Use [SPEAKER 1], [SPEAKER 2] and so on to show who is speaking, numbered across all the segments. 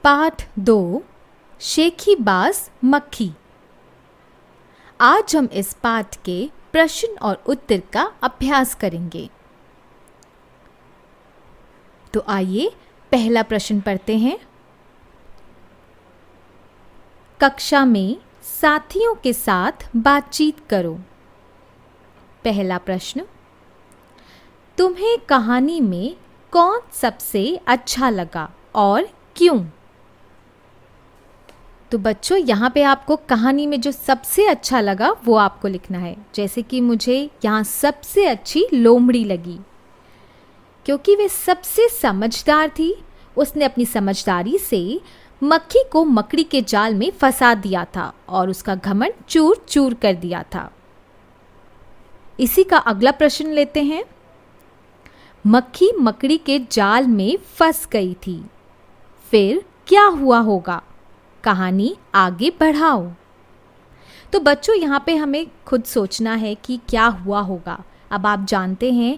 [SPEAKER 1] पाठ 2 शेखीबाज मक्खी। आज हम इस पाठ के प्रश्न और उत्तर का अभ्यास करेंगे। तो आइए पहला प्रश्न पढ़ते हैं। कक्षा में साथियों के साथ बातचीत करो। पहला प्रश्न, तुम्हें कहानी में कौन सबसे अच्छा लगा और क्यों? तो बच्चों, यहाँ पे आपको कहानी में जो सबसे अच्छा लगा वो आपको लिखना है। जैसे कि मुझे यहाँ सबसे अच्छी लोमड़ी लगी क्योंकि वे सबसे समझदार थी। उसने अपनी समझदारी से मक्खी को मकड़ी के जाल में फंसा दिया था और उसका घमंड चूर चूर कर दिया था। इसी का अगला प्रश्न लेते हैं। मक्खी मकड़ी के जाल में फंस गई थी, फिर क्या हुआ होगा? कहानी आगे बढ़ाओ। तो बच्चों, यहाँ पे हमें खुद सोचना है कि क्या हुआ होगा। अब आप जानते हैं,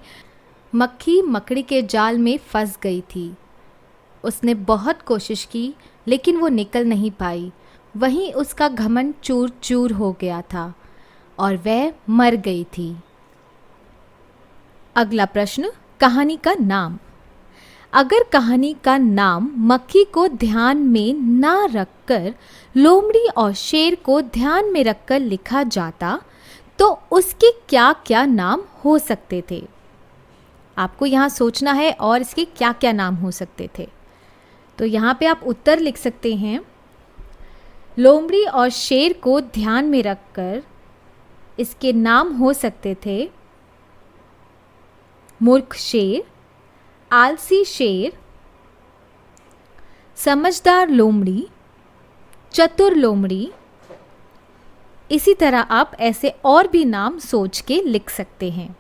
[SPEAKER 1] मक्खी मकड़ी के जाल में फंस गई थी। उसने बहुत कोशिश की लेकिन वो निकल नहीं पाई। वहीं उसका घमंड चूर चूर हो गया था और वह मर गई थी। अगला प्रश्न, कहानी का नाम। अगर कहानी का नाम मक्खी को ध्यान में ना रखकर लोमड़ी और शेर को ध्यान में रखकर लिखा जाता तो उसके क्या क्या नाम हो सकते थे? आपको यहाँ सोचना है और इसके क्या क्या नाम हो सकते थे। तो यहाँ पे आप उत्तर लिख सकते हैं। लोमड़ी और शेर को ध्यान में रखकर इसके नाम हो सकते थे मूर्ख शेर, आलसी शेर, समझदार लोमड़ी, चतुर लोमड़ी। इसी तरह आप ऐसे और भी नाम सोच के लिख सकते हैं।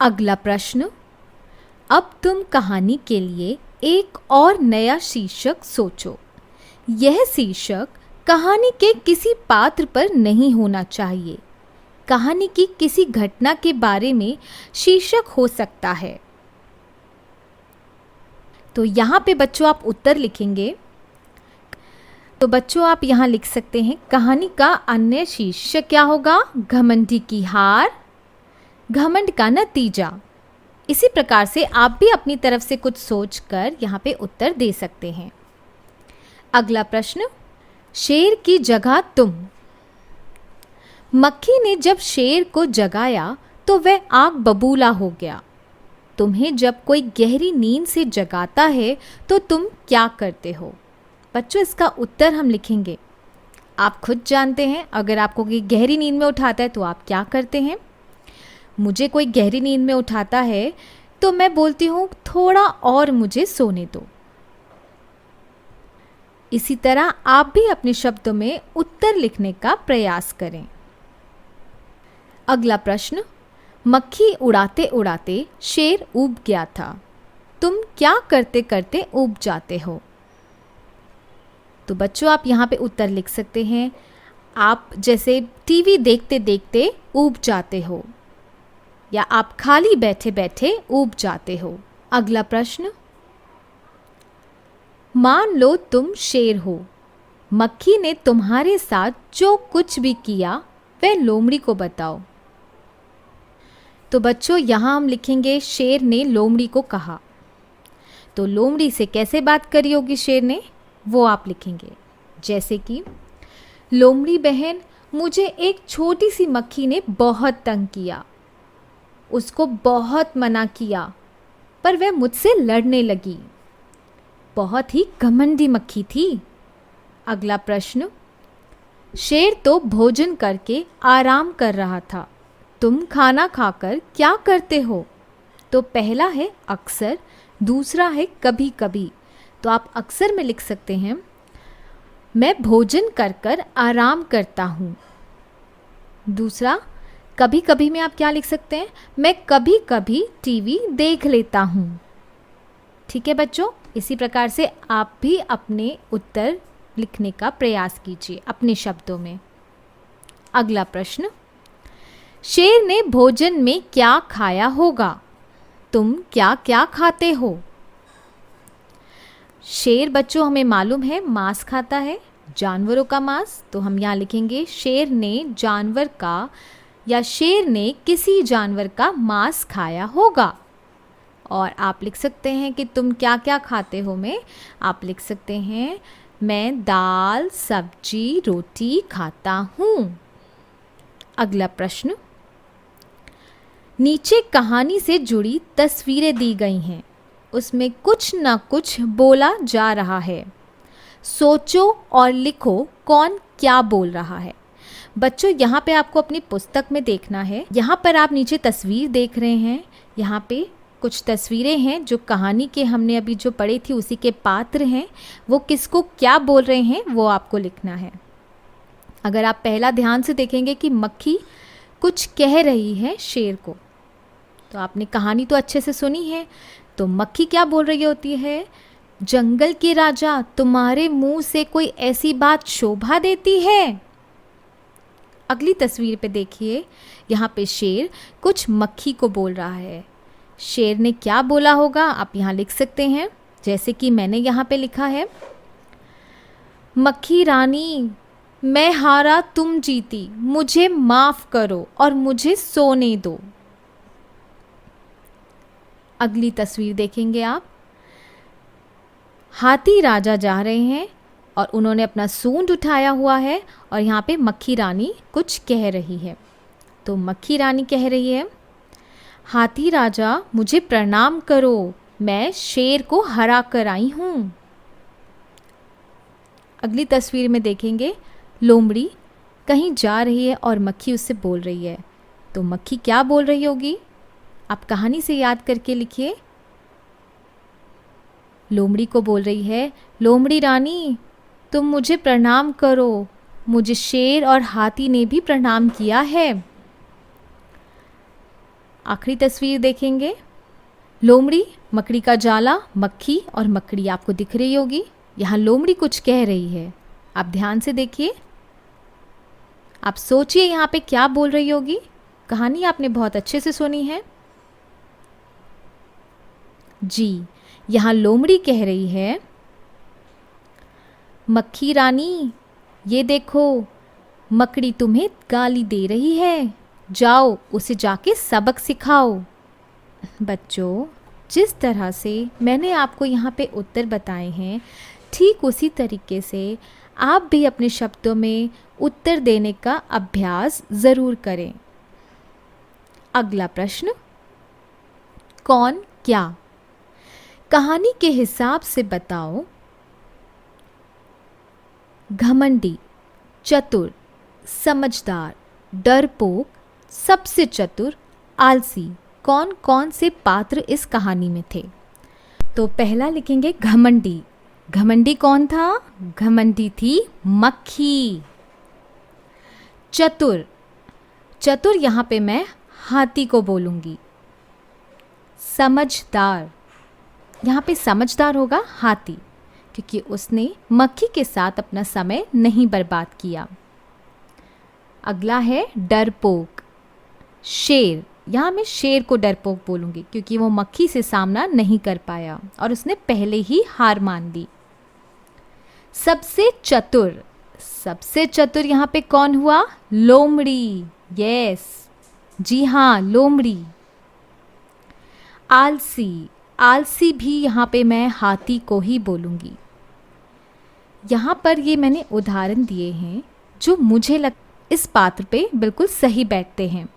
[SPEAKER 1] अगला प्रश्न, अब तुम कहानी के लिए एक और नया शीर्षक सोचो। यह शीर्षक कहानी के किसी पात्र पर नहीं होना चाहिए। कहानी की किसी घटना के बारे में शीर्षक हो सकता है। तो यहाँ पे बच्चों आप उत्तर लिखेंगे। तो बच्चों आप यहाँ लिख सकते हैं, कहानी का अन्य शीर्षक क्या होगा? घमंडी की हार, घमंड का नतीजा। इसी प्रकार से आप भी अपनी तरफ से कुछ सोचकर यहाँ पे उत्तर दे सकते हैं। अगला प्रश्न, शेर की जगह तुम। मक्खी ने जब शेर को जगाया तो वह आग बबूला हो गया। तुम्हें जब कोई गहरी नींद से जगाता है तो तुम क्या करते हो? बच्चों, इसका उत्तर हम लिखेंगे। आप खुद जानते हैं, अगर आपको कोई गहरी नींद में उठाता है तो आप क्या करते हैं। मुझे कोई गहरी नींद में उठाता है तो मैं बोलती हूँ, थोड़ा और मुझे सोने दो। इसी तरह आप भी अपने शब्दों में उत्तर लिखने का प्रयास करें। अगला प्रश्न, मक्खी उड़ाते उड़ाते शेर ऊब गया था। तुम क्या करते करते ऊब जाते हो? तो बच्चों आप यहाँ पे उत्तर लिख सकते हैं। आप जैसे टीवी देखते देखते ऊब जाते हो, या आप खाली बैठे बैठे ऊब जाते हो। अगला प्रश्न, मान लो तुम शेर हो। मक्खी ने तुम्हारे साथ जो कुछ भी किया वह लोमड़ी को बताओ। तो बच्चों यहाँ हम लिखेंगे, शेर ने लोमड़ी को कहा। तो लोमड़ी से कैसे बात करी होगी शेर ने, वो आप लिखेंगे। जैसे कि, लोमड़ी बहन, मुझे एक छोटी सी मक्खी ने बहुत तंग किया। उसको बहुत मना किया पर वह मुझसे लड़ने लगी। बहुत ही घमंडी मक्खी थी। अगला प्रश्न, शेर तो भोजन करके आराम कर रहा था। तुम खाना खाकर क्या करते हो? तो पहला है अक्सर, दूसरा है कभी कभी। तो आप अक्सर में लिख सकते हैं, मैं भोजन कर कर आराम करता हूँ। दूसरा, कभी कभी में आप क्या लिख सकते हैं? मैं कभी कभी टीवी देख लेता हूँ। ठीक है बच्चों, इसी प्रकार से आप भी अपने उत्तर लिखने का प्रयास कीजिए अपने शब्दों में। अगला प्रश्न, शेर ने भोजन में क्या खाया होगा? तुम क्या क्या खाते हो? शेर बच्चों हमें मालूम है मांस खाता है, जानवरों का मांस। तो हम यहाँ लिखेंगे शेर ने जानवर का या शेर ने किसी जानवर का मांस खाया होगा। और आप लिख सकते हैं कि तुम क्या क्या खाते हो में आप लिख सकते हैं मैं दाल सब्जी रोटी खाता हूँ। अगला प्रश्न, नीचे कहानी से जुड़ी तस्वीरें दी गई हैं, उसमें कुछ ना कुछ बोला जा रहा है, सोचो और लिखो कौन क्या बोल रहा है। बच्चों यहाँ पे आपको अपनी पुस्तक में देखना है। यहाँ पर आप नीचे तस्वीर देख रहे हैं, यहाँ पे कुछ तस्वीरें हैं जो कहानी के हमने अभी जो पढ़ी थी उसी के पात्र हैं। वो किसको क्या बोल रहे हैं वो आपको लिखना है। अगर आप पहला ध्यान से देखेंगे कि मक्खी कुछ कह रही है शेर को, तो आपने कहानी तो अच्छे से सुनी है। तो मक्खी क्या बोल रही होती है, जंगल के राजा तुम्हारे मुंह से कोई ऐसी बात शोभा देती है। अगली तस्वीर पे देखिए, यहाँ पे शेर कुछ मक्खी को बोल रहा है। शेर ने क्या बोला होगा आप यहाँ लिख सकते हैं, जैसे कि मैंने यहाँ पे लिखा है, मक्खी रानी मैं हारा तुम जीती, मुझे माफ करो और मुझे सोने दो। अगली तस्वीर देखेंगे आप, हाथी राजा जा रहे हैं और उन्होंने अपना सूंड उठाया हुआ है और यहाँ पे मक्खी रानी कुछ कह रही है। तो मक्खी रानी कह रही है, हाथी राजा मुझे प्रणाम करो, मैं शेर को हरा कर आई हूँ। अगली तस्वीर में देखेंगे, लोमड़ी कहीं जा रही है और मक्खी उससे बोल रही है। तो मक्खी क्या बोल रही होगी आप कहानी से याद करके लिखिए। लोमड़ी को बोल रही है, लोमड़ी रानी तुम मुझे प्रणाम करो, मुझे शेर और हाथी ने भी प्रणाम किया है। आखिरी तस्वीर देखेंगे, लोमड़ी, मकड़ी का जाला, मक्खी और मकड़ी आपको दिख रही होगी। यहाँ लोमड़ी कुछ कह रही है, आप ध्यान से देखिए, आप सोचिए यहाँ पे क्या बोल रही होगी। कहानी आपने बहुत अच्छे से सुनी है जी। यहाँ लोमड़ी कह रही है, मक्खी रानी ये देखो मकड़ी तुम्हें गाली दे रही है, जाओ उसे जाके सबक सिखाओ। बच्चों जिस तरह से मैंने आपको यहाँ पे उत्तर बताए हैं, ठीक उसी तरीके से आप भी अपने शब्दों में उत्तर देने का अभ्यास ज़रूर करें। अगला प्रश्न, कौन क्या कहानी के हिसाब से बताओ। घमंडी, चतुर, समझदार, डरपोक, सबसे चतुर, आलसी, कौन कौन से पात्र इस कहानी में थे। तो पहला लिखेंगे घमंडी। घमंडी कौन था, घमंडी थी मक्खी। चतुर, चतुर यहाँ पे मैं हाथी को बोलूँगी। समझदार, यहाँ पे समझदार होगा हाथी, क्योंकि उसने मक्खी के साथ अपना समय नहीं बर्बाद किया। अगला है डरपोक, शेर, यहाँ मैं शेर को डरपोक बोलूँगी क्योंकि वो मक्खी से सामना नहीं कर पाया और उसने पहले ही हार मान ली। सबसे चतुर, सबसे चतुर यहाँ पे कौन हुआ, लोमड़ी। यस जी हाँ, लोमड़ी। आलसी, आलसी भी यहाँ पे मैं हाथी को ही बोलूँगी। यहाँ पर ये मैंने उदाहरण दिए हैं जो मुझे इस पात्र पे बिल्कुल सही बैठते हैं।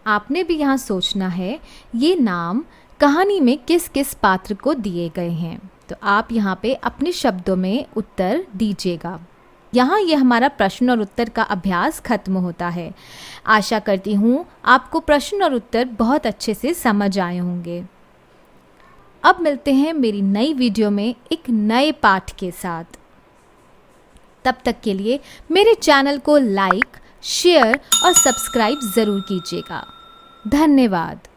[SPEAKER 1] आपने भी यहाँ सोचना है ये नाम कहानी में किस किस पात्र को दिए गए हैं। तो आप यहाँ पे अपने शब्दों में उत्तर दीजिएगा। यहाँ ये हमारा प्रश्न और उत्तर का अभ्यास खत्म होता है। आशा करती हूँ आपको प्रश्न और उत्तर बहुत अच्छे से समझ आए होंगे। अब मिलते हैं मेरी नई वीडियो में एक नए पाठ के साथ। तब तक के लिए मेरे चैनल को लाइक, शेयर और सब्सक्राइब ज़रूर कीजिएगा। धन्यवाद।